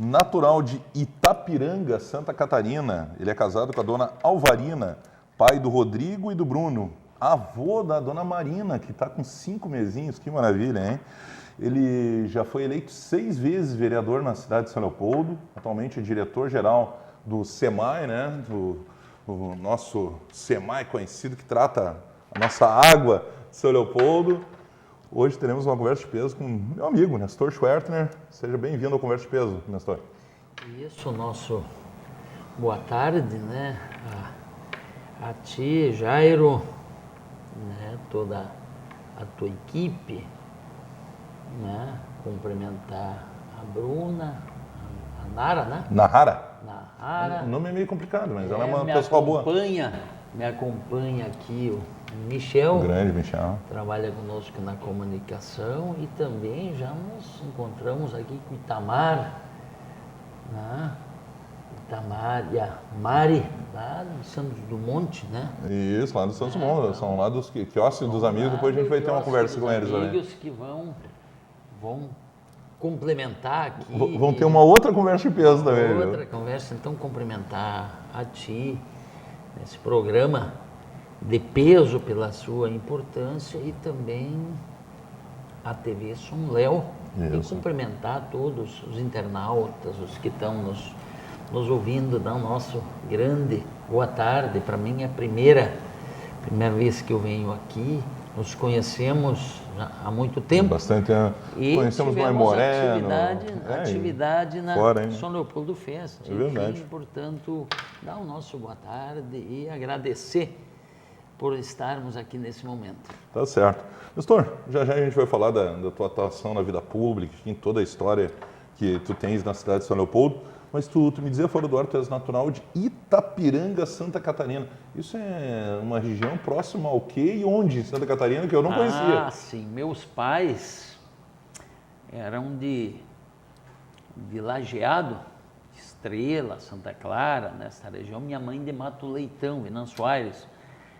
natural de Itapiranga, Santa Catarina. Ele é casado com a dona Alvarina, pai do Rodrigo e do Bruno, avô da dona Marina, que está com 5 mesinhos, que maravilha, hein? Ele já foi eleito 6 vezes vereador na cidade de São Leopoldo, atualmente é diretor-geral do SEMAI, né? O nosso SEMAI conhecido que trata a nossa água de São Leopoldo. Hoje teremos uma conversa de peso com meu amigo, Nestor Schwertner. Seja bem-vindo ao Conversa de Peso, Nestor. Isso, nosso boa tarde, né? A ti, Jairo, né? Toda a tua equipe, né? Cumprimentar a Bruna, a Nara, né? Nahara. Nahara. O nome é meio complicado, mas ela é uma pessoa boa. Me acompanha aqui o Michel. O grande Michel. Trabalha conosco na comunicação e também já nos encontramos aqui com o Itamar, né? Itamar e a Mari, lá de Santos do Monte, né? Isso, lá do Santos Dumont, são lá dos quiosques dos amigos, depois a gente vai ter uma conversa com eles também. Amigos que vão complementar aqui. Vão ter uma outra conversa de peso também. Outra conversa, então cumprimentar a ti nesse programa de peso pela sua importância e também a TV São Léo. E cumprimentar todos os internautas, os que estão nos ouvindo, dar o nosso grande boa tarde. Para mim é a primeira vez que eu venho aqui. Nos conhecemos há muito tempo. Bastante. E conhecemos o Mai Moreno. Atividade na fora, São Leopoldo Fest. É verdade. Enfim, portanto, dar o nosso boa tarde e agradecer por estarmos aqui nesse momento. Tá certo. Nestor, já a gente vai falar da tua atuação na vida pública, em toda a história que tu tens na cidade de São Leopoldo, mas tu me dizia fora do ar, tu és natural de Itapiranga, Santa Catarina. Isso é uma região próxima ao quê e onde em Santa Catarina que eu não conhecia? Ah, sim. Meus pais eram de Lajeado, Estrela, Santa Clara, nessa região. Minha mãe de Mato Leitão, Venâncio Aires.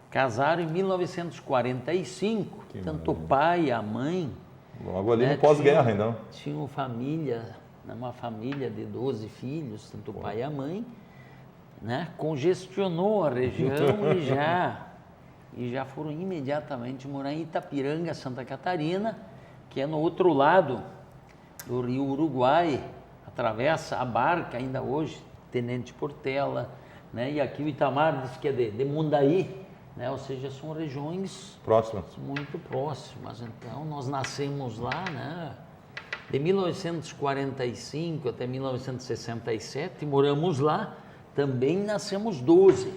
Casaram em 1945, tanto o pai e a mãe. Logo ali no pós-guerra, então. Tinham família, uma família de 12 filhos, tanto o pai e a mãe, né? Congestionou a região e já foram imediatamente morar em Itapiranga, Santa Catarina, que é no outro lado do Rio Uruguai, atravessa a barca ainda hoje, Tenente Portela, né? E aqui o Itamar diz que é de Mundaí, né? Ou seja, são regiões próximas, muito próximas. Então, nós nascemos lá, né? De 1945 até 1967, moramos lá, também nascemos 12.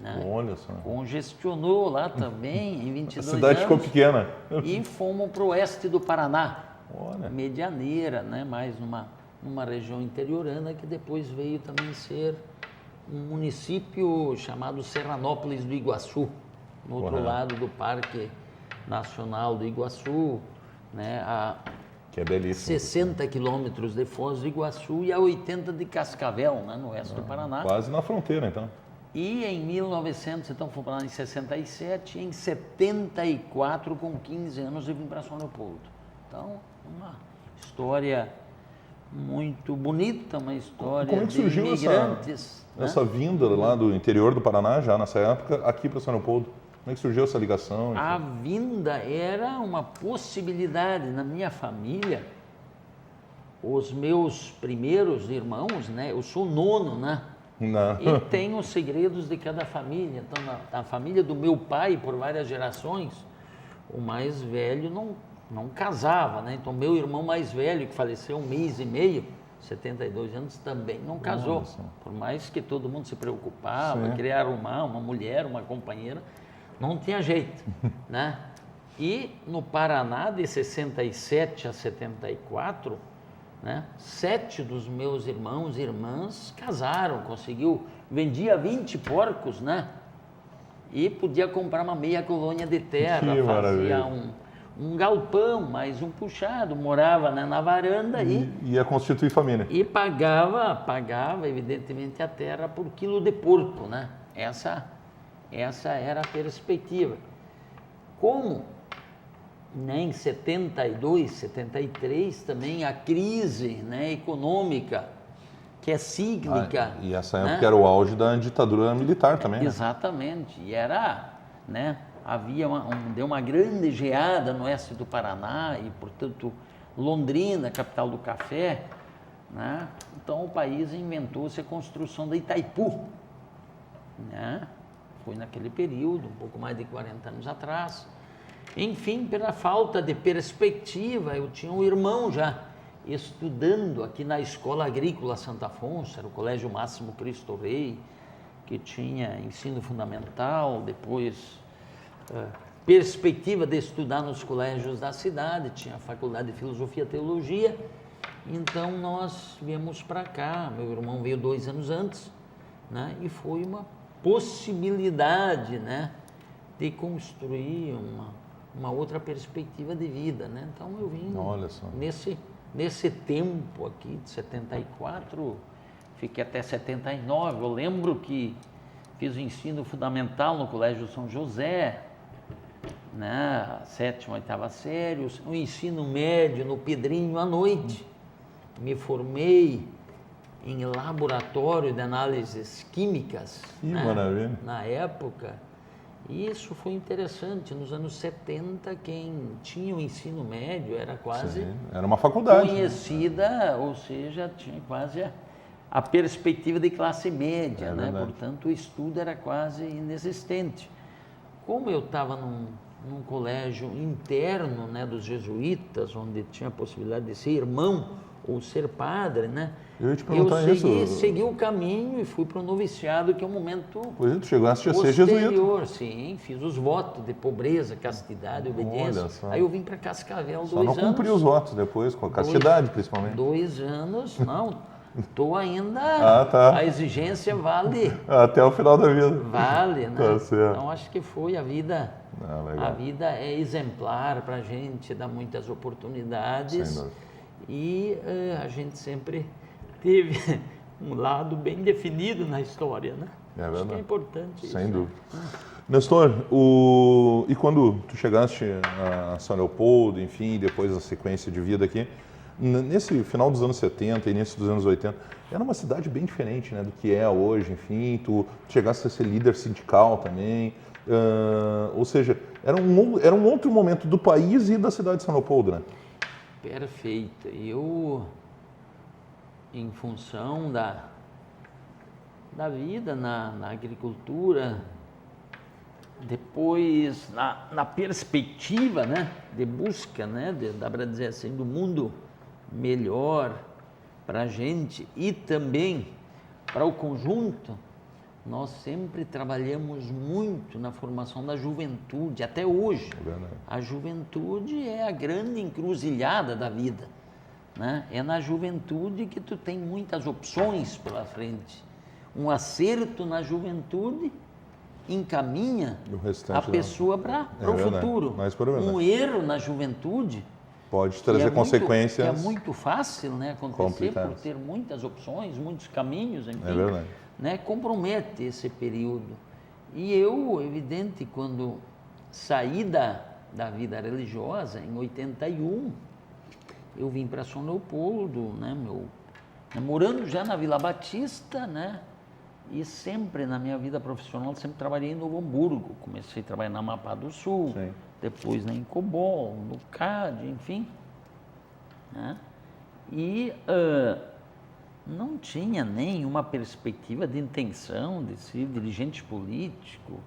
Né? Olha só. Congestionou lá também, em 22 anos. A cidade ficou pequena. E fomos para o oeste do Paraná, Olha. Medianeira, né? Mais numa região interiorana que depois veio também ser um município chamado Serranópolis do Iguaçu, no outro lado do Parque Nacional do Iguaçu, né? Que é belíssimo. 60 quilômetros de Foz do Iguaçu e a 80 de Cascavel, né? No oeste do Paraná. Quase na fronteira, então. E em 1900, então fomos para lá em 67, em 74, com 15 anos, eu vim para São Leopoldo. Então, uma história muito bonita, uma história Como é que surgiu de imigrantes. essa vinda lá do interior do Paraná, já nessa época, aqui para São Leopoldo? Como é que surgiu essa ligação? Enfim? A vinda era uma possibilidade. Na minha família, os meus primeiros irmãos, né? Eu sou o nono, né? Não. E tem os segredos de cada família. Então, na família do meu pai, por várias gerações, o mais velho não casava, né? Então, meu irmão mais velho, que faleceu 1 mês e meio, 72 anos, também não casou. Nossa. Por mais que todo mundo se preocupava, queria arrumar uma mulher, uma companheira, não tinha jeito, né? E no Paraná, de 67 a 74, né? 7 dos meus irmãos e irmãs casaram, vendia 20 porcos, né? E podia comprar uma meia colônia de terra, fazia um galpão, mais um puxado, morava, né, na varanda e ia constituir família. E pagava evidentemente a terra por quilo de porco, né? Essa era a perspectiva. Como, né, em 72, 73 também a crise, né, econômica que é cíclica. E essa né? época era o auge da ditadura militar também, né? Exatamente. E era, né? Deu uma grande geada no oeste do Paraná e, portanto, Londrina, capital do café, né? Então o país inventou-se a construção da Itaipu, né? Foi naquele período, um pouco mais de 40 anos atrás. Enfim, pela falta de perspectiva, eu tinha um irmão já estudando aqui na Escola Agrícola Santo Afonso, era o Colégio Máximo Cristo Rei, que tinha ensino fundamental, depois perspectiva de estudar nos colégios da cidade, tinha a Faculdade de Filosofia e Teologia. Então nós viemos para cá, meu irmão veio 2 anos antes, né? E foi uma possibilidade, né, de construir uma outra perspectiva de vida, né? Então eu vim nesse tempo aqui de 74, fiquei até 79. Eu lembro que fiz o ensino fundamental no Colégio São José, né, 7ª, 8ª série, o ensino médio no Pedrinho à noite. Me formei em laboratório de análises químicas, né, maravilha. Na época. E isso foi interessante. Nos anos 70, quem tinha o ensino médio era quase... Sim, era uma faculdade. Conhecida, né? Ou seja, tinha quase a perspectiva de classe média, né? Portanto, o estudo era quase inexistente. Como eu estava num colégio interno, né, dos jesuítas, onde tinha a possibilidade de ser irmão ou ser padre, né? Eu ia te perguntar segui o caminho e fui para o noviciado, que é um momento tu chegaste a ser jesuíta. Sim, fiz os votos de pobreza, castidade, obediência. Aí eu vim para Cascavel 2 anos. Só não cumpri os votos depois, com a castidade principalmente. 2 anos, não. Estou ainda... A exigência vale... Até o final da vida. Vale, né? Tá certo. Então, acho que foi a vida... A vida é exemplar para a gente, dá muitas oportunidades. Sem dúvida. E a gente sempre teve um lado bem definido na história, né? Acho que é importante isso. Sem dúvida. Nestor, e quando tu chegaste a São Leopoldo, enfim, depois a sequência de vida aqui, nesse final dos anos 70 e início dos anos 80, era uma cidade bem diferente, né, do que é hoje, enfim, tu chegaste a ser líder sindical também, ou seja, era um outro momento do país e da cidade de São Leopoldo, né? Perfeito. Eu, em função da vida na agricultura, depois na perspectiva, né, de busca, né, dá para dizer assim, do mundo melhor para a gente e também para o conjunto, nós sempre trabalhamos muito na formação da juventude, até hoje. A juventude é a grande encruzilhada da vida, né? É na juventude que tu tem muitas opções pela frente. Um acerto na juventude encaminha a pessoa para o futuro. Um erro na juventude pode trazer consequências. Que é muito fácil, né, acontecer por ter muitas opções, muitos caminhos, enfim. É verdade. Né, compromete esse período. E eu, evidente, quando saí da vida religiosa, em 81, eu vim para São Leopoldo, né, morando já na Vila Batista, né, e sempre na minha vida profissional, sempre trabalhei em Novo Hamburgo. Comecei a trabalhar na Amapá do Sul, sim, depois na Incobol, no CAD, enfim. Né, e não tinha nenhuma perspectiva de intenção de ser dirigente político.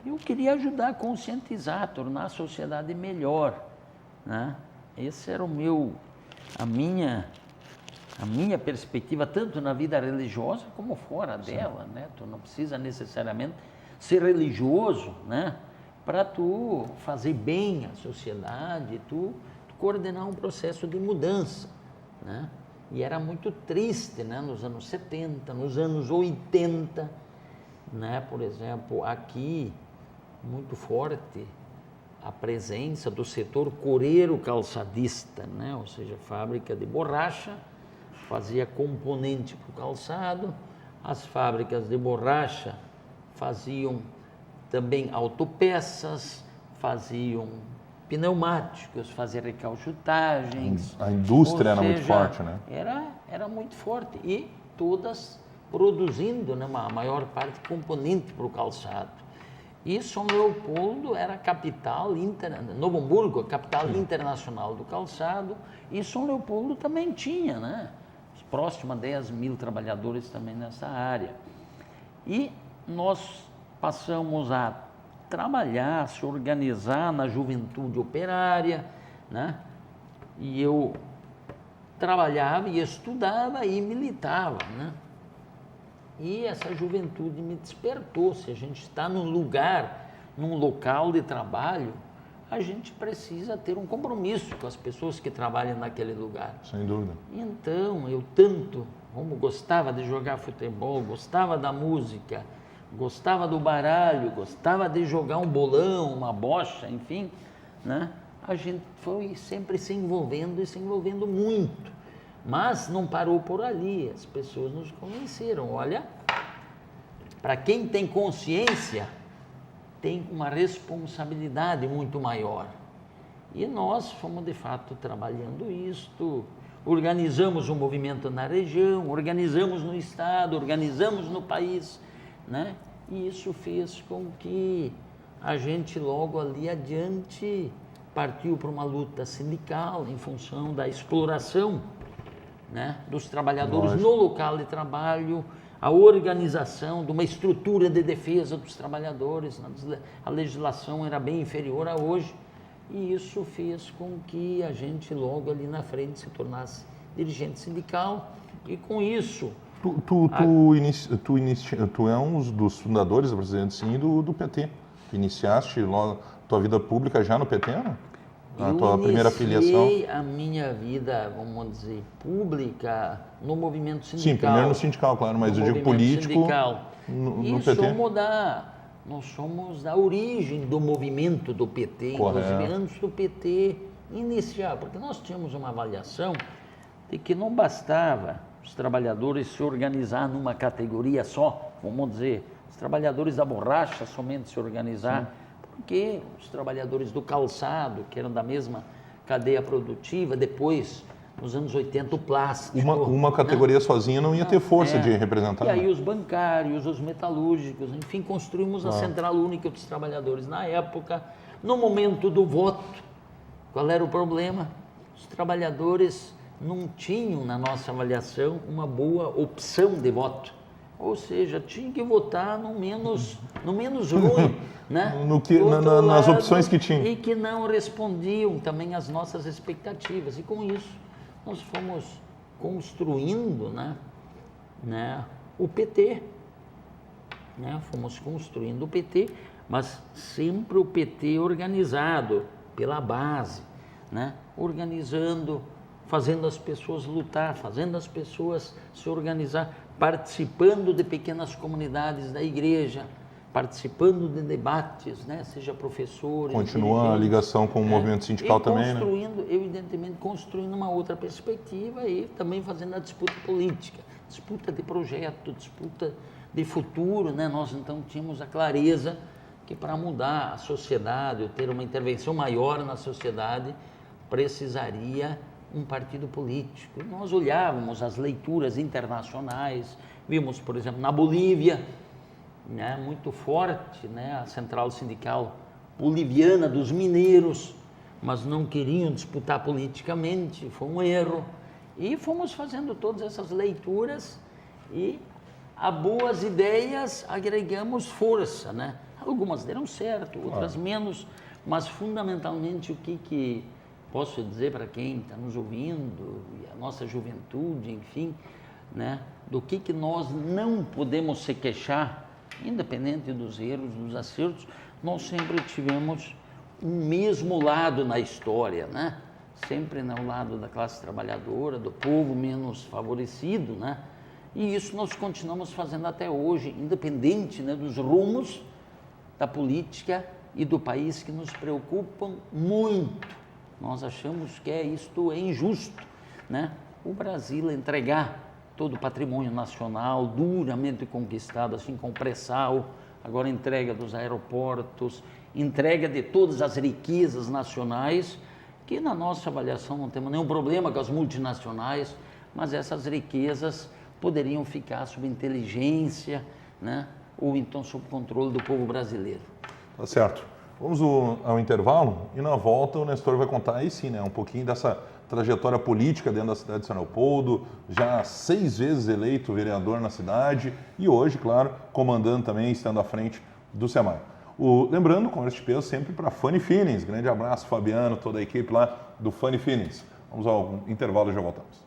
Eu queria ajudar a conscientizar, tornar a sociedade melhor, né? Esse era a minha perspectiva, tanto na vida religiosa como fora dela, né? Tu não precisa necessariamente ser religioso, né, para tu fazer bem à sociedade, tu coordenar um processo de mudança, né? E era muito triste, né, nos anos 70, nos anos 80, né, por exemplo, aqui, muito forte a presença do setor coreiro calçadista, né, ou seja, fábrica de borracha, fazia componente para o calçado, as fábricas de borracha faziam também autopeças, faziam pneumáticos, faziam recalchutagens. A indústria era muito forte, né? Era muito forte. E todas produzindo, né, a maior parte componente para o calçado. E São Leopoldo era a capital, Novo Hamburgo, a capital internacional do calçado, e São Leopoldo também tinha, né, próximo a 10 mil trabalhadores também nessa área. E nós passamos a trabalhar, se organizar na juventude operária, né, e eu trabalhava e estudava e militava, né? E essa juventude me despertou. Se a gente está num local de trabalho, a gente precisa ter um compromisso com as pessoas que trabalham naquele lugar. Sem dúvida. Então, eu como gostava de jogar futebol, gostava da música, gostava do baralho, gostava de jogar um bolão, uma bocha, enfim, né? A gente foi sempre se envolvendo muito. Mas não parou por ali, as pessoas nos convenceram. Olha, para quem tem consciência, tem uma responsabilidade muito maior. E nós fomos, de fato, trabalhando isto, organizamos um movimento na região, organizamos no estado, organizamos no país, né? E isso fez com que a gente logo ali adiante partiu para uma luta sindical em função da exploração, né, dos trabalhadores no local de trabalho, a organização de uma estrutura de defesa dos trabalhadores. A legislação era bem inferior a hoje, e isso fez com que a gente logo ali na frente se tornasse dirigente sindical, e com isso... Tu é um dos fundadores da Presidente Sim do PT. Tu iniciaste logo tua vida pública já no PT, né? A tua primeira filiação? Eu iniciei a minha vida, vamos dizer, pública no movimento sindical. Sim, primeiro no sindical, claro, mas eu digo político no PT. Nós somos da origem do movimento do PT, inclusive antes do PT iniciar, porque nós tínhamos uma avaliação de que não bastava os trabalhadores se organizar numa categoria só, vamos dizer, os trabalhadores da borracha somente se organizar. Sim. Porque os trabalhadores do calçado, que eram da mesma cadeia produtiva, depois, nos anos 80, o plástico... Uma categoria sozinha não ia ter força de representar. E aí os bancários, os metalúrgicos, enfim, construímos a Central Única dos Trabalhadores. Na época, no momento do voto, qual era o problema? Os trabalhadores não tinham, na nossa avaliação, uma boa opção de voto. Ou seja, tinha que votar no menos ruim, né? Nas opções que tinha. E que não respondiam também às nossas expectativas. E com isso, nós fomos construindo, né, o PT. Né? Fomos construindo o PT, mas sempre o PT organizado pela base, né? Organizando, fazendo as pessoas lutar, fazendo as pessoas se organizar, participando de pequenas comunidades da igreja, participando de debates, né? Seja professores, continua a ligação com o movimento sindical também, construindo, evidentemente, construindo uma outra perspectiva e também fazendo a disputa política, disputa de projeto, disputa de futuro, né? Nós então tínhamos a clareza que para mudar a sociedade, ou ter uma intervenção maior na sociedade, precisaria um partido político. E nós olhávamos as leituras internacionais, vimos, por exemplo, na Bolívia, né, muito forte, né, a central sindical boliviana dos mineiros, mas não queriam disputar politicamente, foi um erro. E fomos fazendo todas essas leituras e a boas ideias agregamos força, né? Algumas deram certo, outras menos, mas fundamentalmente o que posso dizer para quem está nos ouvindo, e a nossa juventude, enfim, né, do que nós não podemos se queixar, independente dos erros, dos acertos, nós sempre tivemos o mesmo lado na história, né? Sempre ao lado da classe trabalhadora, do povo menos favorecido, né? E isso nós continuamos fazendo até hoje, independente, né, dos rumos da política e do país que nos preocupam muito. Nós achamos que isto é injusto, né? O Brasil entregar todo o patrimônio nacional duramente conquistado, assim como o pré-sal, agora entrega dos aeroportos, entrega de todas as riquezas nacionais, que na nossa avaliação não temos nenhum problema com as multinacionais, mas essas riquezas poderiam ficar sob inteligência, né? Ou então sob controle do povo brasileiro. Tá certo. Vamos ao intervalo e na volta o Nestor vai contar aí sim, né, um pouquinho dessa trajetória política dentro da cidade de São Leopoldo, já 6 vezes eleito vereador na cidade e hoje, claro, comandando também, estando à frente do SEMAI. Lembrando, conversa de peso sempre para Funny Feelings. Grande abraço, Fabiano, toda a equipe lá do Funny Feelings. Vamos ao intervalo e já voltamos.